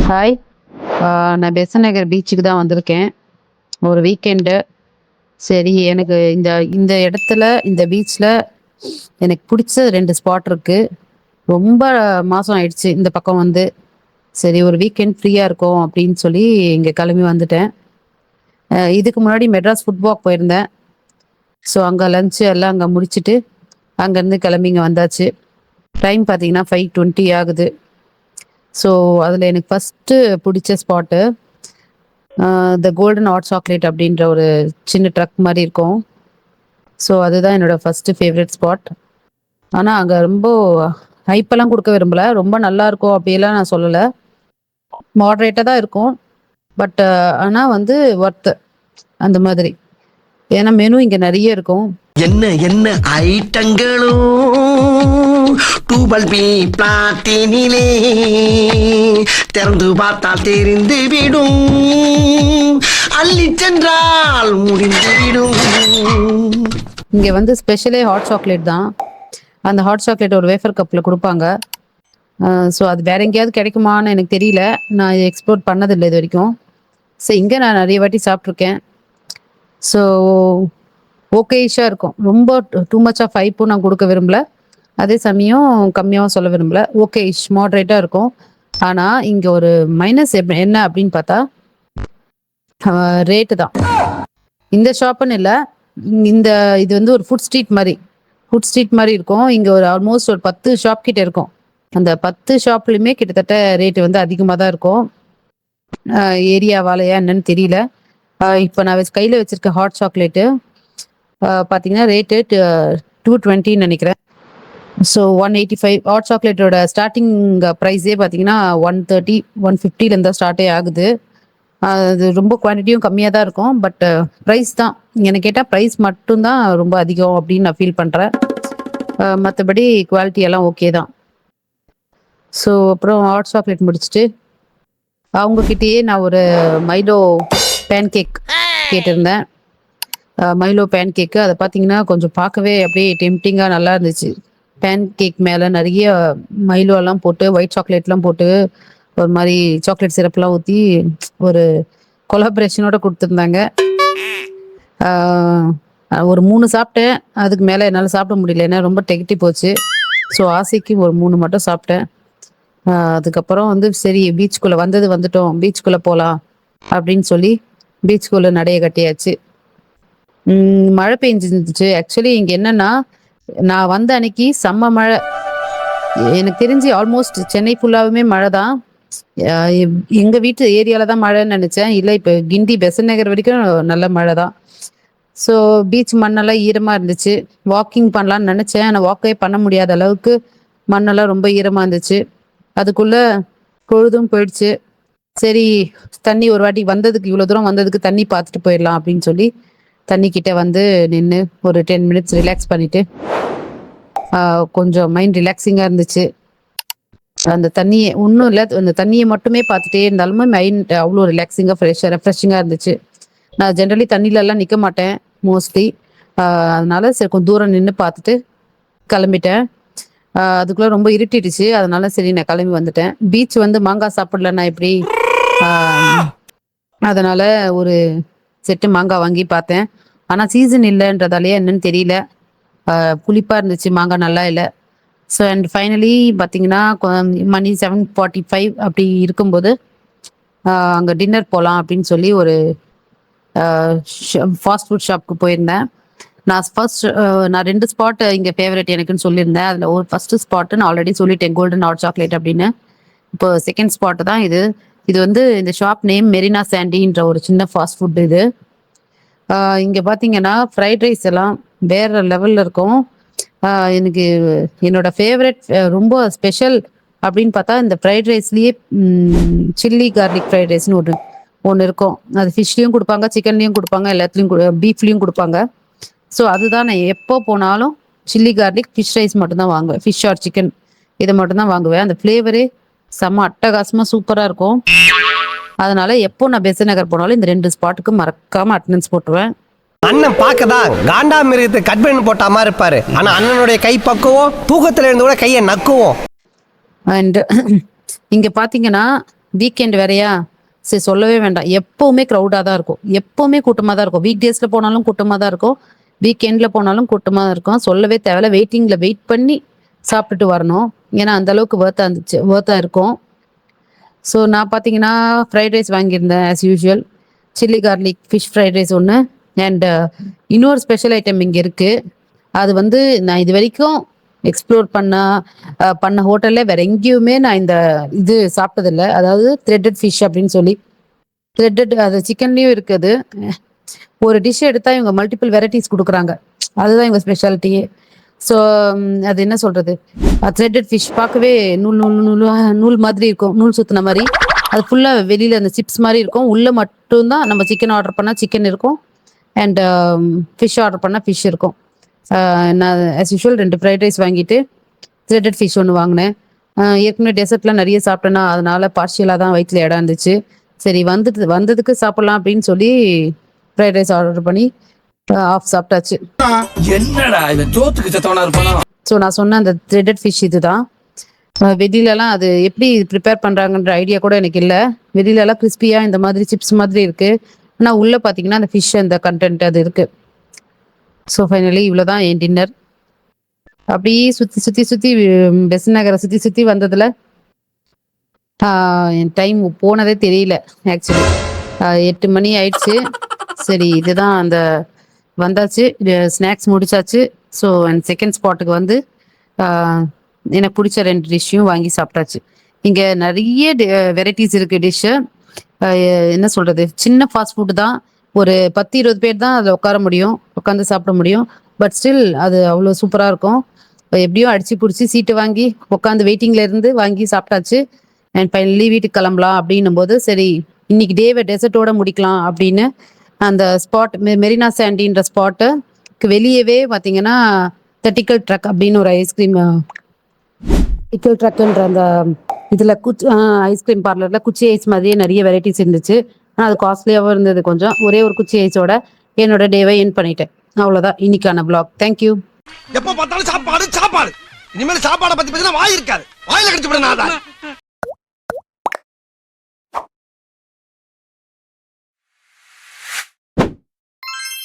Hi. நான் பெசன்ட் நகர் பீச்சுக்கு தான் வந்திருக்கேன். ஒரு வீக்கெண்டு. சரி, எனக்கு இந்த இந்த இடத்துல, இந்த பீச்ல எனக்கு பிடிச்ச 2 ஸ்பாட் இருக்கு. ரொம்ப மாசம் ஆயிடுச்சு இந்த பக்கம் வந்து. சரி, ஒரு வீக்கெண்ட் ஃப்ரீயா இருக்கோம் அப்படின்னு சொல்லி இங்க கிளம்பி வந்துட்டேன். இதுக்கு முன்னாடி மெட்ராஸ் ஃபுட் வாக் போயிருந்தேன். ஸோ அங்க லஞ்ச் எல்லாம் அங்க முடிச்சுட்டு, அங்கேருந்து கிளம்பி இங்க வந்தாச்சு. டைம் பார்த்தீங்கன்னா 5:20 ஆகுது. ஸோ அதில் எனக்கு ஃபஸ்ட்டு பிடிச்ச spot the golden hot chocolate அப்படின்ற ஒரு சின்ன ட்ரக் மாதிரி இருக்கும். ஸோ அதுதான் என்னோட ஃபஸ்ட்டு ஃபேவரட் ஸ்பாட். ஆனால் அங்கே ரொம்ப ஹைப்பெல்லாம் கொடுக்க விரும்பல. ரொம்ப நல்லா இருக்கும் அப்படியெல்லாம் நான் சொல்லலை. மாட்ரேட்டாக தான் இருக்கும். பட் ஆனால் வந்து ஒர்த்து அந்த மாதிரி. ஏன்னா மெனு இங்கே நிறைய இருக்கும். என்ன என்ன ஐட்டங்களும் டூபல் பி பிளாட்டினிலே திறந்து பார்த்தால் தெரிந்து விடும், அள்ளி சென்றால் முடிந்து விடும். இங்கே வந்து ஸ்பெஷலே ஹாட் சாக்லேட் தான். அந்த ஹாட் சாக்லேட் ஒரு வேஃபர் கப்பில் கொடுப்பாங்க. ஸோ அது வேற எங்கேயாவது கிடைக்குமான்னு எனக்கு தெரியல. நான் எக்ஸ்ப்ளோர் பண்ணதில்லை இது வரைக்கும். ஸோ இங்கே நான் நிறைய வாட்டி சாப்பிட்ருக்கேன். ஸோ ஓகேஷாக இருக்கும். ரொம்ப டூ மச் ஆஃப் ஹைப்பும் நான் கொடுக்க விரும்பல, அதே சமயம் கம்மியாகவும் சொல்ல விரும்பல. ஓகேஷ் மாட்ரேட்டாக இருக்கும். ஆனால் இங்கே ஒரு மைனஸ் என்ன அப்படின்னு பார்த்தா ரேட்டு தான். இந்த ஷாப்புன்னு இல்லை, இந்த இது வந்து ஒரு ஃபுட் ஸ்ட்ரீட் மாதிரி இருக்கும். இங்கே ஒரு ஆல்மோஸ்ட் ஒரு 10 ஷாப் கிட்ட இருக்கும். அந்த 10 ஷாப்லையுமே கிட்டத்தட்ட ரேட்டு வந்து அதிகமாக தான் இருக்கும். ஏரியாவாலையா என்னன்னு தெரியல. இப்போ நான் கையில் வச்சிருக்க ஹாட் சாக்லேட்டு பார்த்தீங்கன்னா ரேட்டு 220 நினைக்கிறேன். ஸோ 185. ஹாட் சாக்லேட்டோட ஸ்டார்டிங் ப்ரைஸே பார்த்தீங்கன்னா 130 150லேருந்து தான் ஸ்டார்ட்டே ஆகுது. அது ரொம்ப குவான்டிட்டியும் கம்மியாக தான் இருக்கும். பட் ப்ரைஸ் தான், எனக்கு கேட்டால் ப்ரைஸ் மட்டும்தான் ரொம்ப அதிகம் அப்படின்னு நான் ஃபீல் பண்ணுறேன். மற்றபடி குவாலிட்டி எல்லாம் ஓகே தான். ஸோ அப்புறம் ஹாட் சாக்லேட் முடிச்சுட்டு அவங்கக்கிட்டேயே நான் ஒரு மைலோ பேன் கேக் கேட்டிருந்தேன். மைலோ பேன் கேக்கு அதை பார்த்தீங்கன்னா கொஞ்சம் பார்க்கவே அப்படியே டெம்டிங்காக நல்லா இருந்துச்சு. பேன் கேக் மேலே நிறைய மைலோலாம் போட்டு, ஒயிட் சாக்லேட்லாம் போட்டு, ஒரு மாதிரி சாக்லேட் சிரப்லாம் ஊற்றி ஒரு கொலாபரேஷனோட கொடுத்துருந்தாங்க. ஒரு 3 சாப்பிட்டேன். அதுக்கு மேலே என்னால் சாப்பிட முடியல, ஏன்னா ரொம்ப திகட்டி போச்சு. ஸோ ஆசைக்கு ஒரு 3 மட்டும் சாப்பிட்டேன். அதுக்கப்புறம் வந்து சரி, பீச்சுக்குள்ளே வந்துட்டோம், பீச்சுக்குள்ளே போகலாம் அப்படின்னு சொல்லி பீச்சுக்குள்ளே நடைய கட்டியாச்சு. மழை பெஞ்சிருந்துச்சு. ஆக்சுவலி இங்கே என்னன்னா, நான் வந்த அன்னைக்கு செம்ம மழை. எனக்கு தெரிஞ்சு ஆல்மோஸ்ட் சென்னை ஃபுல்லாகவுமே மழை தான். எங்கள் வீட்டு ஏரியாவில் தான் மழைன்னு நினச்சேன். இல்லை, இப்போ கிண்டி பெசன்ட் நகர் வரைக்கும் நல்ல மழை தான். ஸோ பீச் மண்ணெல்லாம் ஈரமாக இருந்துச்சு. வாக்கிங் பண்ணலான்னு நினச்சேன், ஆனால் வாக்கே பண்ண முடியாத அளவுக்கு மண்ணெல்லாம் ரொம்ப ஈரமாக இருந்துச்சு. அதுக்குள்ளே பொழுதும் போயிடுச்சு. சரி, தண்ணி ஒரு வாட்டி வந்ததுக்கு, இவ்வளோ தூரம் வந்ததுக்கு தண்ணி பார்த்துட்டு போயிடலாம் அப்படின்னு சொல்லி தண்ணிக்கிட்ட வந்து நின்று ஒரு 10 மினிட்ஸ் ரிலாக்ஸ் பண்ணிவிட்டு கொஞ்சம் மைண்ட் ரிலாக்ஸிங்காக இருந்துச்சு. அந்த தண்ணியை ஒன்றும் இல்லை, அந்த தண்ணியை மட்டுமே பார்த்துட்டே இருந்தாலுமே மைண்ட் அவ்வளோ ரிலாக்ஸிங்காக ரெஃப்ரெஷிங்காக இருந்துச்சு. நான் ஜென்ரலி தண்ணியிலலாம் நிற்க மாட்டேன் மோஸ்ட்லி. அதனால சரி கொஞ்சம் தூரம் நின்று பார்த்துட்டு கிளம்பிட்டேன். அதுக்குள்ளே ரொம்ப இருட்டிடுச்சு. அதனால சரி நான் கிளம்பி வந்துட்டேன். பீச் வந்து மாங்காய் சாப்பிடலன்னா எப்படி, அதனால ஒரு செட்டு மாங்காய் வாங்கி பார்த்தேன். ஆனால் சீசன் இல்லைன்றதாலேயே என்னன்னு தெரியல, புளிப்பாக இருந்துச்சு, மாங்காய் நல்லா இல்லை. ஸோ அண்ட் ஃபைனலி பார்த்தீங்கன்னா மணி 7:45 அப்படி இருக்கும்போது அங்கே டின்னர் போகலாம் அப்படின்னு சொல்லி ஒரு ஃபாஸ்ட் ஃபுட் ஷாப்புக்கு போயிருந்தேன். நான் 2 ஸ்பாட் இங்கே ஃபேவரட் எனக்குன்னு சொல்லியிருந்தேன். அதில் ஒரு ஃபஸ்ட்டு ஸ்பாட்டு நான் ஆல்ரெடி சொல்லிட்டேன், கோல்டன் ஹாட் சாக்லேட் அப்படின்னு. இப்போ செகண்ட் ஸ்பாட்டு தான் இது. இது வந்து இந்த ஷாப் நேம் மெரினா சாண்டின்ற ஒரு சின்ன ஃபாஸ்ட் ஃபுட் இது. இங்கே பார்த்தீங்கன்னா ஃப்ரைட் ரைஸ் எல்லாம் வேற லெவலில் இருக்கும். எனக்கு என்னோட ஃபேவரட் ரொம்ப ஸ்பெஷல் அப்படின்னு பார்த்தா இந்த ஃப்ரைட் ரைஸ்லேயே சில்லி கார்லிக் ஃப்ரைட் ரைஸ்னு ஒன்று இருக்கும். அது ஃபிஷ்லேயும் கொடுப்பாங்க, சிக்கன்லேயும் கொடுப்பாங்க, எல்லாத்துலேயும் பீஃப்லேயும் கொடுப்பாங்க. ஸோ அதுதான் நான் எப்போ போனாலும் சில்லி கார்லிக் ஃபிஷ் ரைஸ் மட்டும்தான் வாங்குவேன். ஃபிஷ் ஆர் சிக்கன் இதை மட்டும்தான் வாங்குவேன். அந்த ஃப்ளேவரே செம்ம அட்டகாசமாக சூப்பராக இருக்கும். அதனால எப்போ நான் பெசன்ட் நகர் போனாலும் இந்த 2 ஸ்பாட்டுக்கு மறக்காம அட்டெண்டன்ஸ் போட்டுருவேன். அண்ணன் பார்க்கதான் காண்டா மிருகத்தை கட் பண்ணி போட்ட மாதிரி இருப்பாரு. ஆனா அண்ணனுடைய கை பக்குவோம், தூக்கத்துல இருந்து கூட கையை நக்குவோம். அண்ட் இங்கே பார்த்தீங்கன்னா வீக்கெண்ட் வேறையா, சரி சொல்லவே வேண்டாம். எப்பவுமே க்ரௌடாக தான் இருக்கும், எப்பவுமே கூட்டமாக தான் இருக்கும். வீக் டேஸில் போனாலும் கூட்டமாக தான் இருக்கும், வீக்கெண்டில் போனாலும் கூட்டமாக தான் இருக்கும். சொல்லவே தேவையில்ல, வெயிட்டிங்கில் வெயிட் பண்ணி சாப்பிட்டுட்டு வரணும். ஏன்னா அந்த அளவுக்கு ஒர்த்தாக இருக்கும். ஸோ நான் பார்த்தீங்கன்னா ஃப்ரைட் ரைஸ் வாங்கியிருந்தேன் as usual. Chilli garlic fish fried rice ஒன்று. அண்ட் இன்னொரு ஸ்பெஷல் ஐட்டம் இங்கே இருக்குது. அது வந்து நான் இது வரைக்கும் எக்ஸ்ப்ளோர் பண்ண ஹோட்டலில் வேற எங்கேயுமே நான் இது சாப்பிட்டதில்லை. அதாவது த்ரெட்டட் ஃபிஷ் அப்படின்னு சொல்லி, த்ரெட்டட் அது சிக்கன்லேயும் இருக்குது. ஒரு டிஷ் எடுத்தால் இவங்க மல்டிபிள் வெரைட்டிஸ் கொடுக்குறாங்க, அதுதான் இவங்க ஸ்பெஷாலிட்டியே. ஸோ அது என்ன சொல்கிறது, த்ரெட்டட் ஃபிஷ் பார்க்கவே நூல் நூல் நூல் நூல் மாதிரி இருக்கும், நூல் சுற்றின மாதிரி. அது ஃபுல்லாக வெளியில் அந்த சிப்ஸ் மாதிரி இருக்கும், உள்ளே மட்டும்தான் நம்ம சிக்கன் ஆர்டர் பண்ணால் சிக்கன் இருக்கும், அண்ட் ஃபிஷ் ஆர்டர் பண்ணால் ஃபிஷ் இருக்கும். நான் ஆஸ் யூஷுவல் 2 ஃப்ரைட் ரைஸ் வாங்கிட்டு த்ரெட்டட் ஃபிஷ் ஒன்று வாங்கினேன். ஏற்கனவே டெசர்ட்லாம் நிறைய சாப்பிட்டேன்னா அதனால பார்ஷியலாக தான் வயிற்றில் இடம் இருந்துச்சு. சரி வந்ததுக்கு சாப்பிட்லாம் அப்படின்னு சொல்லி ஃப்ரைட் ரைஸ் ஆர்டர் பண்ணி ஆஃப் சாப்பிட்டாச்சு. என்னடா இவன் சோத்துக்கு செத்தவனா இருப்பானா? ஸோ நான் சொன்ன அந்த த்ரெட்டட் ஃபிஷ் இதுதான். வெளியிலலாம் அது எப்படி ப்ரிப்பேர் பண்ணுறாங்கன்ற ஐடியா கூட எனக்கு இல்லை. வெளியிலலாம் கிறிஸ்பியாக இந்த மாதிரி சிப்ஸ் மாதிரி இருக்குது, ஆனால் உள்ளே பார்த்தீங்கன்னா அந்த ஃபிஷ் அந்த கண்டென்ட் அது இருக்குது. ஸோ ஃபைனலி இவ்வளோதான் என் டின்னர். அப்படியே சுற்றி பெசன்ட் நகரை சுற்றி வந்ததில் என் டைம் போனதே தெரியல. ஆக்சுவலி 8 மணி ஆயிடுச்சு. சரி இதுதான் அந்த வந்தாச்சு, ஸ்நாக்ஸ் முடிச்சாச்சு. ஸோ செகண்ட் ஸ்பாட்டுக்கு வந்து எனக்கு பிடிச்ச 2 டிஷ்ஷையும் வாங்கி சாப்பிட்டாச்சு. இங்கே நிறைய வெரைட்டிஸ் இருக்குது டிஷ்ஷு. என்ன சொல்கிறது, சின்ன ஃபாஸ்ட் ஃபுட்டு தான். ஒரு 10-20 பேர் தான் அதில் உட்காந்து சாப்பிட முடியும். பட் ஸ்டில் அது அவ்வளோ சூப்பராக இருக்கும். எப்படியும் அடிச்சு பிடிச்சி சீட்டு வாங்கி உட்காந்து வெயிட்டிங்கில் இருந்து வாங்கி சாப்பிட்டாச்சு. அண்ட் ஃபைனலி வீட்டுக்கு கிளம்பலாம் அப்படின்னும் போது சரி இன்னைக்கு டேவை டெசர்ட்டோட முடிக்கலாம் அப்படின்னு அந்த ஸ்பாட் மெரினா சாண்டின்ற ஸ்பாட்டுக்கு வெளியவே பார்த்தீங்கன்னா தெட்டிக்கல் ட்ரக் அப்படின்னு ஒரு ஐஸ்கிரீம் டிக்கல் ட்ரக்குன்ற அந்த இதில் ஐஸ்கிரீம் பார்லரில் குச்சி ஐஸ் மாதிரியே நிறைய வெரைட்டிஸ் இருந்துச்சு. ஆனால் அது காஸ்ட்லியாகவும் இருந்தது கொஞ்சம். ஒரே ஒரு குச்சி ஐஸோட என்னோட டேவை என் பண்ணிட்டேன். அவ்வளோதான் இன்னைக்கான vlog. தேங்க்யூ. எப்ப பார்த்தாலும் சாப்பாடு சாப்பாடு. இனிமேல் சாப்பாடை பத்தி பேசினா வாய் இருக்காது, வாயில கடிச்சு விட நான்